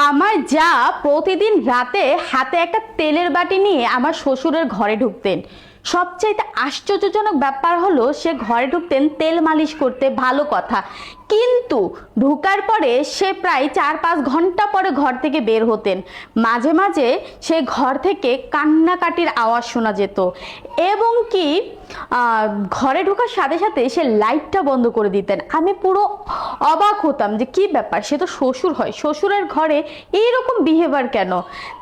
আমার যা প্রতিদিন রাতে হাতে একটা তেলের বাটি নিয়ে আমার শ্বশুরের ঘরে ঢুকতেন। সবচাইতে আশ্চর্যজনক ব্যাপার হলো সে ঘরে ঢুকতেন তেল মালিশ করতে, ভালো কথা, কিন্তু ঢুকার পরে সে প্রায় 4-5 ঘন্টা পরে ঘর থেকে বের হতেন। মাঝে মাঝে সে ঘর থেকে কান্নাকাটির আওয়াজ শোনা যেত এবং কি ঘরে ঢোকার সাথে সাথে সে লাইটটা বন্ধ করে দিতেন। আমি পুরো অবাক হতাম যে কি ব্যাপার, সে তো শ্বশুর হয়, শ্বশুরের ঘরে এইরকম বিহেভিয়ার কেন।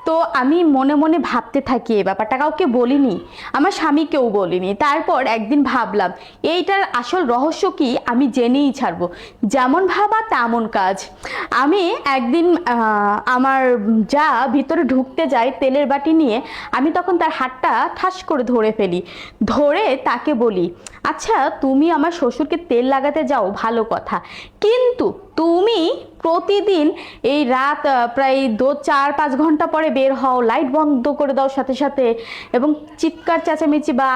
তো আমি মনে মনে ভাবতে থাকি, এই ব্যাপারটা কাউকে বলিনি, আমার স্বামীকেও বলিনি। তারপর একদিন ভাবলাম এইটার আসল রহস্য কি আমি জেনেই ছাড়বো। যেমন ভাবা তেমন কাজ। আমি একদিন আমার যা ভিতরে ঢুকতে যায় তেলের বাটি নিয়ে, আমি তখন তার হাতটা ঠাস করে ধরে ফেলি। ধরে তাকে বলি, আচ্ছা তুমি আমার শ্বশুরকে তেল লাগাতে যাও ভালো কথা, কিন্তু তুমি প্রতিদিন এই রাত প্রায় 4-5 ঘন্টা পরে বের হও, লাইট বন্ধ করে দাও সাথে সাথে, এবং চিৎকার চেঁচামেচি বা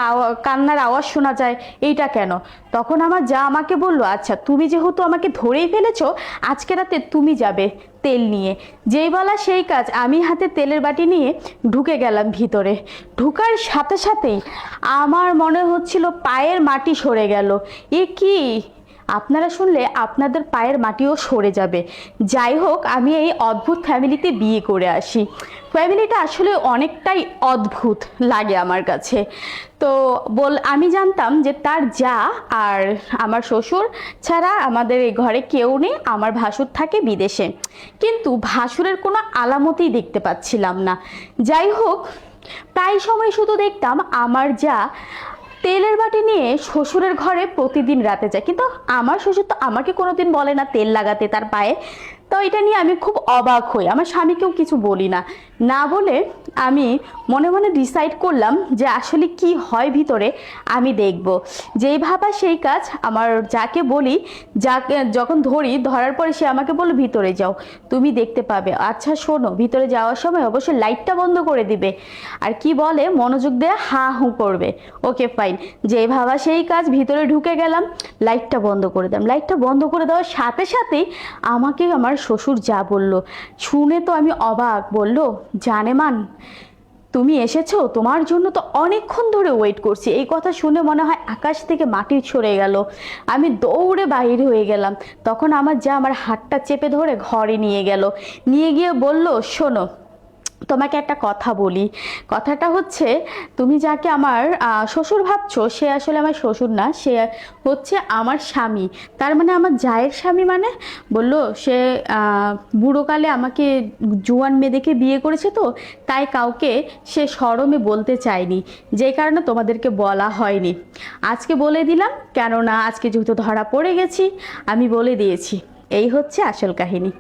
কান্নার আওয়াজ শোনা যায়, এইটা কেন? তখন আমার যা আমাকে বললো, আচ্ছা তুমি যেহেতু আমাকে ধরেই ফেলেছো, আজকে রাতে তুমি যাবে তেল নিয়ে। যেই বলা সেই কাজ, আমি হাতে তেলের বাটি নিয়ে ঢুকে গেলাম ভিতরে। ঢুকার সাথে সাথেই আমার মনে হচ্ছিল পায়ের মাটি সরে গেল। এ কি, আপনারা শুনলে আপনাদের পায়ের মাটিও সরে যাবে। যাই হোক, আমি এই অদ্ভুত ফ্যামিলিতে বিয়ে করে আসি। ফ্যামিলিটা আসলে অনেকটাই অদ্ভুত লাগে আমার কাছে। তো আমি জানতাম যে তার যা আর আমার শ্বশুর ছাড়া আমাদের এই ঘরে কেউ নেই, আমার ভাসুর থাকে বিদেশে, কিন্তু ভাসুরের কোনো আলামতই দেখতে পাচ্ছিলাম না। যাই হোক, প্রায় সময় শুধু দেখতাম আমার যা তেলের বাটি নিয়ে শ্বশুরের ঘরে প্রতিদিন রাতে যায়, কিন্তু আমার শ্বশুর তো আমাকে কোনোদিন বলে না তেল লাগাতে তার পায়ে। তো এটা নিয়ে আমি খুব অবাক হই, আমার স্বামীকেও কিছু বলি না। না বলে আমি মনে মনে ডিসাইড করলাম যে আসলে কি হয় ভিতরে আমি দেখব। যেই ভাবা সেই কাজ, আমার যাকে বলি, যাকে যখন ধরার পরে সে আমাকে বলল ভিতরে যাও, তুমি দেখতে পাবে। আচ্ছা শোনো, ভিতরে যাওয়ার সময় অবশ্যই লাইটটা বন্ধ করে দিবে, আর কি বলে মনোযোগ দিয়ে হা হু করবে। Okay fine. যেই ভাবা সেই কাজ, ভিতরে ঢুকে গেলাম, লাইটটা বন্ধ করে দিলাম। লাইটটা বন্ধ করে দেওয়ার সাথে সাথেই আমাকে আমার শ্বশুর যা বলল শুনে তো আমি অবাক। বলল, জানেমান তুমি এসেছো, তোমার জন্য তো অনেকক্ষণ ধরে ওয়েট করছি। এই কথা শুনে মনে হয় আকাশ থেকে মাটি সরে গেল। আমি দৌড়ে বাইরে হয়ে গেলাম। তখন আমার যা আমার হাতটা চেপে ধরে ঘরে নিয়ে গেল। নিয়ে গিয়ে বলল, শোনো তোমাকে একটা কথা বলি। কথাটা হচ্ছে, তুমি যাকে আমার শ্বশুর ভাবছো, সে আসলে আমার শ্বশুর না, সে হচ্ছে আমার স্বামী। তার মানে আমার জায়ের স্বামী। মানে বলল সে বুড়োকালে আমাকে জুয়ান মেয়ে দেখে বিয়ে করেছে, তো তাই কাউকে সে শরমে বলতে চায়নি, যে কারণে তোমাদেরকে বলা হয়নি। আজকে বলে দিলাম, কেননা আজকে যেহেতু ধরা পড়ে গেছি, আমি বলে দিয়েছি। এই হচ্ছে আসল কাহিনী।